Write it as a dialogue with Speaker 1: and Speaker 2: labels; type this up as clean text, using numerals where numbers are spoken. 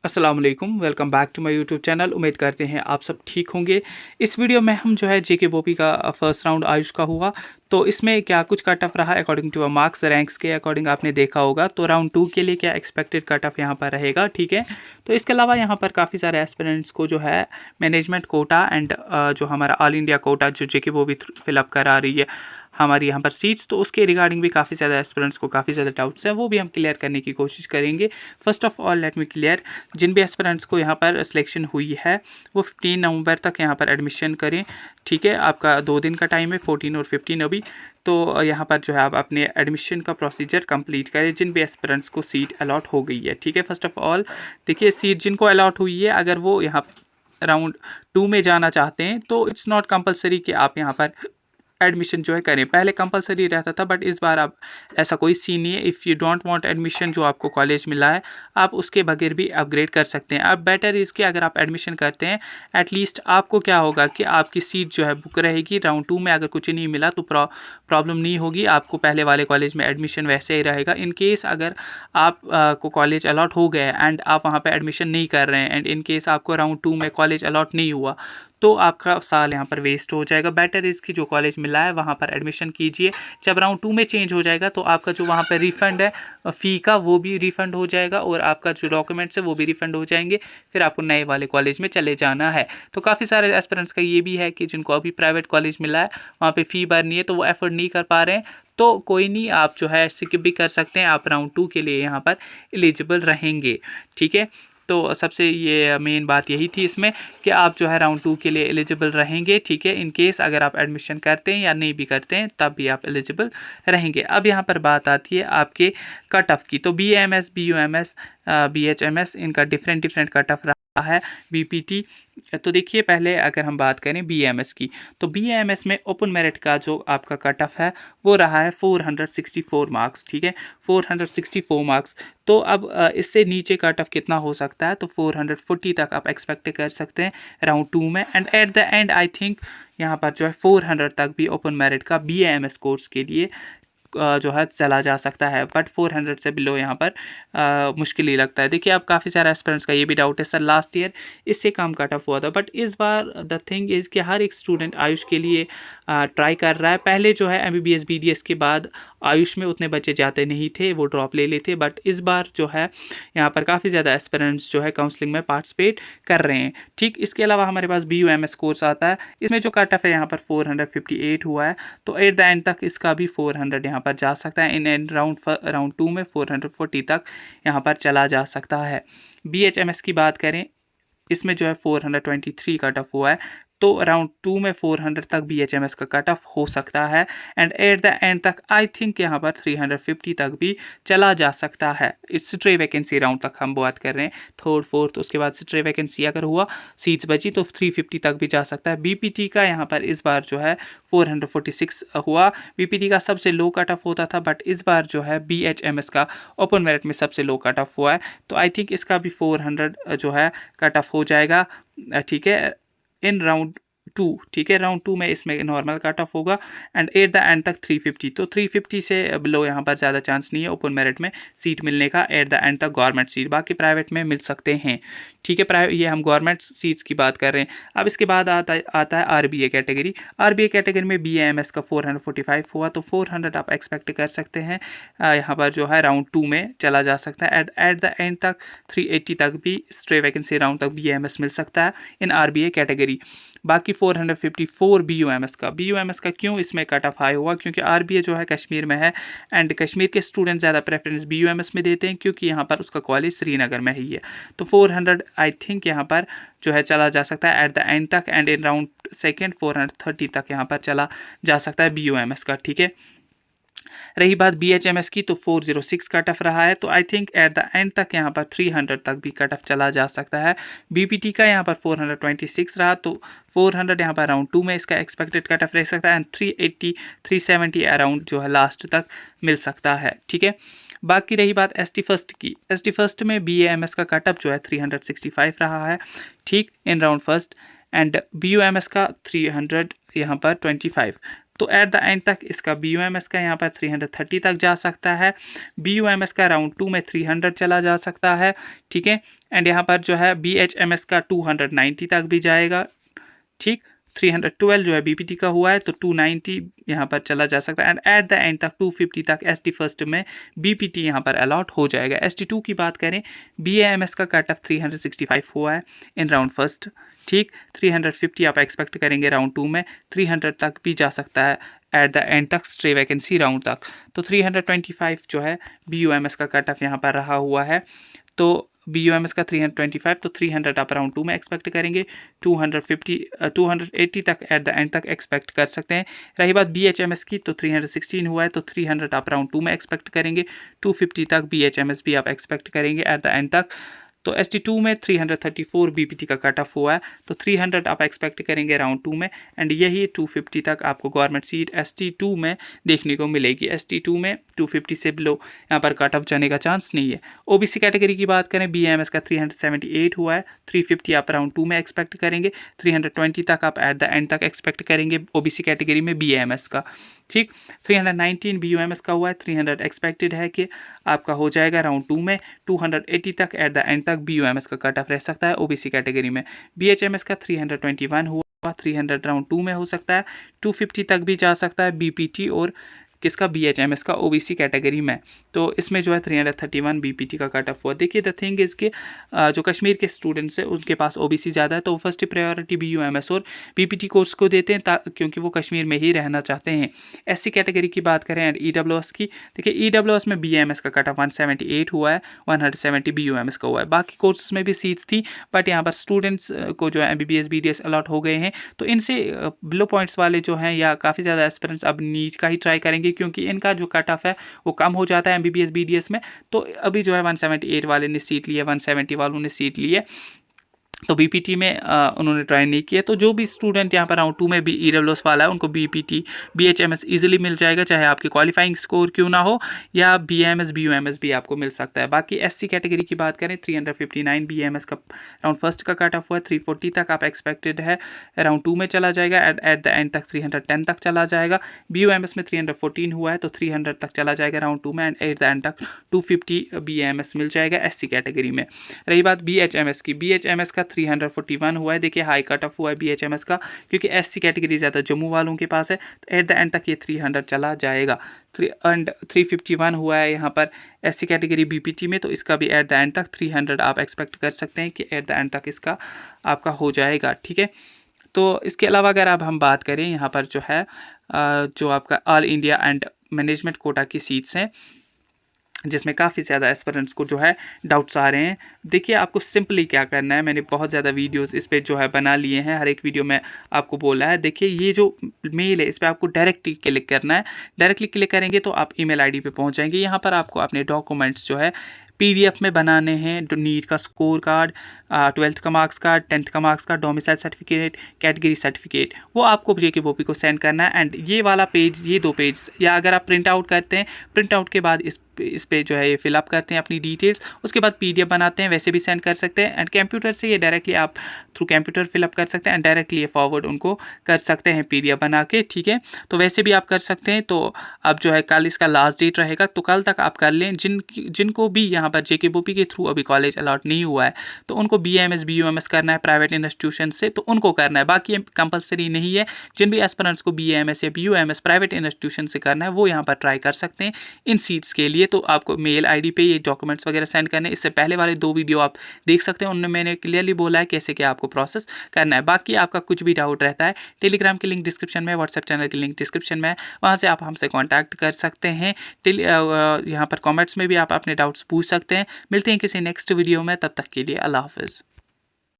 Speaker 1: अस्सलाम वालेकुम, welcome back to my YouTube channel. उम्मीद करते हैं आप सब ठीक होंगे। इस वीडियो में हम जो है जेके बोपी का फर्स्ट राउंड आयुष का हुआ, तो इसमें क्या कुछ कट ऑफ रहा अकॉर्डिंग टू मार्क्स रैंक्स के अकॉर्डिंग आपने देखा होगा। तो राउंड 2 के लिए क्या एक्सपेक्टेड कट ऑफ यहाँ पर रहेगा, ठीक है। तो इसके अलावा यहाँ पर काफ़ी सारे एस्पिरेंट्स को जो है मैनेजमेंट कोटा एंड जो हमारा ऑल इंडिया कोटा जो जेके बोपी फिलअप करा रही है हमारी यहाँ पर सीट्स, तो उसके रिगार्डिंग भी काफ़ी ज़्यादा एस्पिरेंट्स को काफ़ी ज़्यादा डाउट्स हैं, वो भी हम क्लियर करने की कोशिश करेंगे। First of all let me clear, जिन भी एस्पिरेंट्स को यहाँ पर सिलेक्शन हुई है वो 15 नवंबर तक यहाँ पर एडमिशन करें, ठीक है। आपका 2 दिन का टाइम है, 14 और 15 अभी। तो यहाँ पर जो है आप अपने एडमिशन का प्रोसीजर कंप्लीट करें जिन भी एस्पिरेंट्स को सीट अलॉट हो गई है, ठीक है। फर्स्ट ऑफ ऑल देखिए, सीट जिनको अलॉट हुई है अगर वो यहाँ राउंड 2 में जाना चाहते हैं तो इट्स नॉट कंपलसरी कि आप यहाँ पर एडमिशन जो है करें। पहले कंपलसरी रहता था बट इस बार आप ऐसा कोई सीन नहीं है। If you don't want admission, जो आपको कॉलेज मिला है आप उसके बगैर भी अपग्रेड कर सकते हैं। अब बेटर इज़ कि अगर आप एडमिशन करते हैं एटलीस्ट आपको क्या होगा कि आपकी सीट जो है बुक रहेगी। राउंड 2 में अगर कुछ नहीं मिला तो प्रॉब्लम नहीं होगी, आपको पहले वाले कॉलेज में एडमिशन वैसे ही रहेगा। इन केस अगर आप को कॉलेज अलॉट हो गया एंड आप वहाँ पर एडमिशन नहीं कर रहे हैं एंड इन केस आपको राउंड 2 में कॉलेज अलॉट नहीं हुआ तो आपका साल यहाँ पर वेस्ट हो जाएगा। बेटर इज़ कि जो कॉलेज मिला है वहाँ पर एडमिशन कीजिए। जब राउंड 2 में चेंज हो जाएगा तो आपका जो वहाँ पर रिफ़ंड है फ़ी का वो भी रिफ़ंड हो जाएगा और आपका जो डॉक्यूमेंट्स है वो भी रिफ़ंड हो जाएंगे। फिर आपको नए वाले कॉलेज में चले जाना है। तो काफ़ी सारे एस्पिरेंट्स का ये भी है कि जिनको अभी प्राइवेट कॉलेज मिला है वहाँ पर फ़ी भरनी है तो वो एफर्ड नहीं कर पा रहे हैं, तो कोई नहीं, आप जो है स्किप भी कर सकते हैं। आप राउंड 2 के लिए यहाँ पर एलिजिबल रहेंगे, ठीक है। तो सबसे ये मेन बात यही थी इसमें कि आप जो है राउंड 2 के लिए एलिजिबल रहेंगे, ठीक है। इन केस अगर आप एडमिशन करते हैं या नहीं भी करते हैं तब भी आप एलिजिबल रहेंगे। अब यहाँ पर बात आती है आपके कट ऑफ की। तो BAMS, BUMS, BHMS इनका डिफरेंट कट ऑफ रहा है। BPT, तो देखिए पहले अगर हम बात करें BAMS की, तो BAMS में ओपन मेरिट का जो आपका कट ऑफ है वो रहा है 464 मार्क्स, ठीक है, 464 मार्क्स। तो अब इससे नीचे कट ऑफ कितना हो सकता है, तो 440 तक आप एक्सपेक्ट कर सकते हैं राउंड 2 में। And at the and I think यहाँ पर जो है 400 तक भी ओपन मेरिट का BAMS कोर्स के लिए जो है चला जा सकता है, बट 400 से बिलो यहाँ पर मुश्किल ही लगता है। देखिए अब काफ़ी सारे एस्पिरेंट्स का ये भी डाउट है सर लास्ट ईयर इससे कम कट ऑफ हुआ था, बट इस बार द थिंग इज़ कि हर एक स्टूडेंट आयुष के लिए ट्राई कर रहा है। पहले जो है MBBS BDS के बाद आयुष में उतने बच्चे जाते नहीं थे, वो ड्रॉप ले लेते, बट इस बार जो है यहाँ पर काफ़ी ज़्यादा एस्पिरेंट्स जो है काउंसलिंग में पार्टिसिपेट कर रहे हैं, ठीक। इसके अलावा हमारे पास BUMS कोर्स आता है, इसमें जो कट ऑफ है यहाँ पर 458 हुआ है, तो एट द एंड तक इसका भी 400 यहाँ पर जा सकता है। इन एंड राउंड 2 में 440 तक यहाँ पर चला जा सकता है। BHMS की बात करें, इसमें जो है 423 कट ऑफ हुआ है, तो राउंड 2 में 400 तक BHMS का कट ऑफ हो सकता है। एंड एट द एंड तक आई थिंक यहाँ पर 350 तक भी चला जा सकता है। इस स्ट्रे वैकेंसी राउंड तक हम बात कर रहे हैं, थर्ड फोर्थ, उसके बाद स्ट्रे वैकेंसी अगर हुआ सीट्स बची तो 350 तक भी जा सकता है। BPT का यहाँ पर इस बार जो है 446 हुआ। BPT का सबसे लो कट ऑफ होता था, बट इस बार जो है BHMS का ओपन मेरिट में सबसे लो कट ऑफ हुआ है, तो आई थिंक इसका भी 400 जो है कट ऑफ हो जाएगा, ठीक है, इन राउंड 2, ठीक है। राउंड 2 में इसमें नॉर्मल कट ऑफ होगा एंड एट द एंड तक 350, तो 350 से बिलो यहाँ पर ज़्यादा चांस नहीं है ओपन मेरिट में सीट मिलने का एट द एंड तक गवर्नमेंट सीट, बाकी प्राइवेट में मिल सकते हैं, ठीक है। प्राइवेट, ये हम गवर्नमेंट सीट्स की बात कर रहे हैं। अब इसके बाद आता है RBA कैटेगरी। RBA कैटेगरी में BAMS का 445 हुआ, तो 400 आप एक्सपेक्ट कर सकते हैं यहाँ पर जो है राउंड 2 में चला जा सकता है। एट द एंड तक 380 तक भी स्ट्रे वैकेंसी राउंड तक BAMS मिल सकता है इन RBA कैटेगरी। बाकी 454 BUMS का क्यों इसमें कट ऑफ हाई हुआ, क्योंकि RBA जो है कश्मीर में है एंड कश्मीर के स्टूडेंट ज़्यादा प्रेफरेंस BUMS में देते हैं क्योंकि यहाँ पर उसका कॉलेज श्रीनगर में ही है। तो 400 आई थिंक यहाँ पर जो है चला जा सकता है एट द एंड तक, एंड इन राउंड सेकेंड 430 तक यहाँ पर चला जा सकता है BUMS का, ठीक है। रही बात BHMS की, तो 406 कट ऑफ रहा है, तो I think at the end तक यहाँ पर 300 तक भी कट ऑफ चला जा सकता है। BPT का यहाँ पर 426 रहा, तो 400 यहाँ पर राउंड 2 में इसका एक्सपेक्टेड कट ऑफ रह सकता है एंड 380 370 अराउंड जो है लास्ट तक मिल सकता है, ठीक है। बाकी रही बात ST फर्स्ट की, ST फर्स्ट में BAMS का कट ऑफ जो है 365 रहा है, ठीक, in round first, and BUMS का 300 यहाँ पर 25, तो एट द एंड तक इसका BUMS का यहाँ पर 330 तक जा सकता है, BUMS का राउंड 2 में 300 चला जा सकता है, ठीक है। एंड यहाँ पर जो है BHMS का 290 तक भी जाएगा, ठीक। 312 जो है BPT का हुआ है तो 290 यहाँ पर चला जा सकता है एंड एट द एंड तक 250 तक ST फर्स्ट में BPT यहाँ पर अलॉट हो जाएगा। ST2 की बात करें, BAMS का कट ऑफ 365 हुआ है इन राउंड फर्स्ट, ठीक। 350 आप एक्सपेक्ट करेंगे राउंड 2 में, 300 तक भी जा सकता है एट द एंड तक स्ट्रे वैकेंसी राउंड तक। तो 325 जो है BUMS का कट ऑफ यहाँ पर रहा हुआ है, तो BUMS का 325 तो 300 आप राउंड 2 में एक्सपेक्ट करेंगे, 280 तक एट द एंड तक एक्सपेक्ट कर सकते हैं। रही बात BHMS की तो 316 हुआ है तो 300 आप राउंड 2 में एक्सपेक्ट करेंगे, 250 तक BHMS भी आप एक्सपेक्ट करेंगे एट द एंड तक। तो ST2 में 334 BPT का कट ऑफ हुआ है तो 300 आप एक्सपेक्ट करेंगे राउंड 2 में एंड यही 250 तक आपको गवर्नमेंट सीट ST2 में देखने को मिलेगी। ST2 में 250 से बिलो यहाँ पर कट ऑफ जाने का चांस नहीं है। OBC कैटेगरी की बात करें, BAMS का 378 हुआ है, 350 आप राउंड 2 में एक्सपेक्ट करेंगे, 320 तक आप एट द एंड तक एक्सपेक्ट करेंगे OBC कैटेगरी में BAMS का, ठीक। 319 BUMS का हुआ है, 300 एक्सपेक्टेड है कि आपका हो जाएगा राउंड 2 में, 280 तक एट द एंड तक BUMS का कट ऑफ रह सकता है OBC कैटेगरी में। BHMS का 321 हुआ, 300 राउंड 2 में हो सकता है, 250 तक भी जा सकता है BPT और किसका BHMS का OBC कैटेगरी में। तो इसमें जो है 331 BPT का कट ऑफ हुआ। देखिए द थिंग इज़ कि जो कश्मीर के स्टूडेंट्स हैं उनके पास OBC ज़्यादा है तो वो फर्स्ट प्रायोरिटी BUMS और BPT कोर्स को देते हैं क्योंकि वो कश्मीर में ही रहना चाहते हैं। SC कैटेगरी की बात करें एंड EWS की, देखिए EWS में BAMS का कट ऑफ 178 हुआ है, 170 BUMS का हुआ है। बाकी कोर्सेज में भी सीट्स थी बट यहाँ पर स्टूडेंट्स को जो है MBBS BDS अलॉट हो गए हैं, तो इनसे बिलो पॉइंट्स वाले जो हैं या काफ़ी ज़्यादा एस्पिरेंट्स अब नीट का ही ट्राई करेंगे क्योंकि इनका जो कट ऑफ है वो कम हो जाता है MBBS BDS में। तो अभी जो है 178 वाले ने सीट ली है, 170 वालों ने सीट ली है, तो BPT में उन्होंने ट्राई नहीं किया। तो जो भी स्टूडेंट यहाँ पर राउंड 2 में भी EWS वाला है उनको BPT BHMS इजीली मिल जाएगा, चाहे आपकी क्वालिफाइंग स्कोर क्यों ना हो, या BAMS BUMS भी आपको मिल सकता है। बाकी SC कैटेगरी की बात करें, 359 BAMS का राउंड फर्स्ट का कट ऑफ हुआ है, 340 तक आप एक्सपेक्टेड है राउंड 2 में चला जाएगा, एट द एंड तक 310 तक चला जाएगा। BUMS में 314 हुआ है तो 300 तक चला जाएगा राउंड 2 में एंड एट द एंड तक 250 BAMS मिल जाएगा SC कैटेगरी में। रही बात BHMS की, BHMS का 341 हुआ है, देखिए हाई कट ऑफ हुआ है BHMS का क्योंकि SC कैटेगरी ज़्यादा जम्मू वालों के पास है, तो एट द एंड तक ये 300 चला जाएगा। एंड 351 हुआ है यहाँ पर SC कैटेगरी BPT में, तो इसका भी एट द एंड तक 300 आप एक्सपेक्ट कर सकते हैं कि एट द एंड तक इसका आपका हो जाएगा, ठीक है। तो इसके अलावा अगर अब हम बात करें यहाँ पर जो है जो आपका all India and management quota की सीट्स हैं जिसमें काफ़ी ज़्यादा एस्पिरेंट्स को जो है डाउट्स आ रहे हैं। देखिए आपको सिंपली क्या करना है, मैंने बहुत ज़्यादा वीडियोस इस पे जो है बना लिए हैं, हर एक वीडियो में आपको बोला है। देखिए ये जो मेल है इस पर आपको डायरेक्टली क्लिक करना है, डायरेक्टली क्लिक करेंगे तो आप ईमेल आईडी पे पहुंच जाएंगे। यहाँ पर आपको अपने डॉक्यूमेंट्स जो है PDF में बनाने हैं, नीट का स्कोर कार्ड, 12th का मार्क्स कार्ड, 10th का marks card, domicile certificate, category certificate, वो आपको JK बोपी को सेंड करना है। एंड ये वाला पेज, ये 2 पेज, या अगर आप प्रिंट आउट करते हैं, प्रिंट आउट के बाद इस पे जो है ये फिलअप करते हैं अपनी डिटेल्स, उसके बाद PDF बनाते हैं, वैसे भी सेंड कर सकते हैं। एंड कंप्यूटर से ये डायरेक्टली आप थ्रू कंप्यूटर फिलअप कर सकते हैं एंड डायरेक्टली ये फॉरवर्ड उनको कर सकते हैं PDF बना के, ठीक है। तो वैसे भी आप कर सकते हैं। तो अब जो है कल इसका लास्ट डेट रहेगा, तो कल तक आप कर लें। जिनको भी यहाँ पर JK बोपी के थ्रू अभी कॉलेज अलॉट नहीं हुआ है तो उनको BAMS BUMS करना है प्राइवेट इंस्टीट्यूशन से, तो उनको करना है, बाकी कंपलसरी नहीं है। जिन भी एस्पिरेंट्स को BAMS या BUMS प्राइवेट इंस्टीट्यूशन से करना है वो यहाँ पर ट्राई कर सकते हैं इन सीट्स के लिए। तो आपको मेल ID पे ये डॉक्यूमेंट्स वगैरह सेंड करने, इससे पहले वाले 2 वीडियो आप देख सकते हैं, उनमें मैंने क्लियरली बोला है कैसे क्या आपको प्रोसेस करना है। बाकी आपका कुछ भी डाउट रहता है, टेलीग्राम की लिंक डिस्क्रिप्शन में, व्हाट्सएप चैनल की लिंक डिस्क्रिप्शन में, वहाँ से आप हमसे कॉन्टैक्ट कर सकते हैं। यहाँ पर कॉमेंट्स में भी आप अपने डाउट्स पूछ सकते हैं। मिलते हैं किसी नेक्स्ट वीडियो में, तब तक के लिए अल्लाह हाफिज़।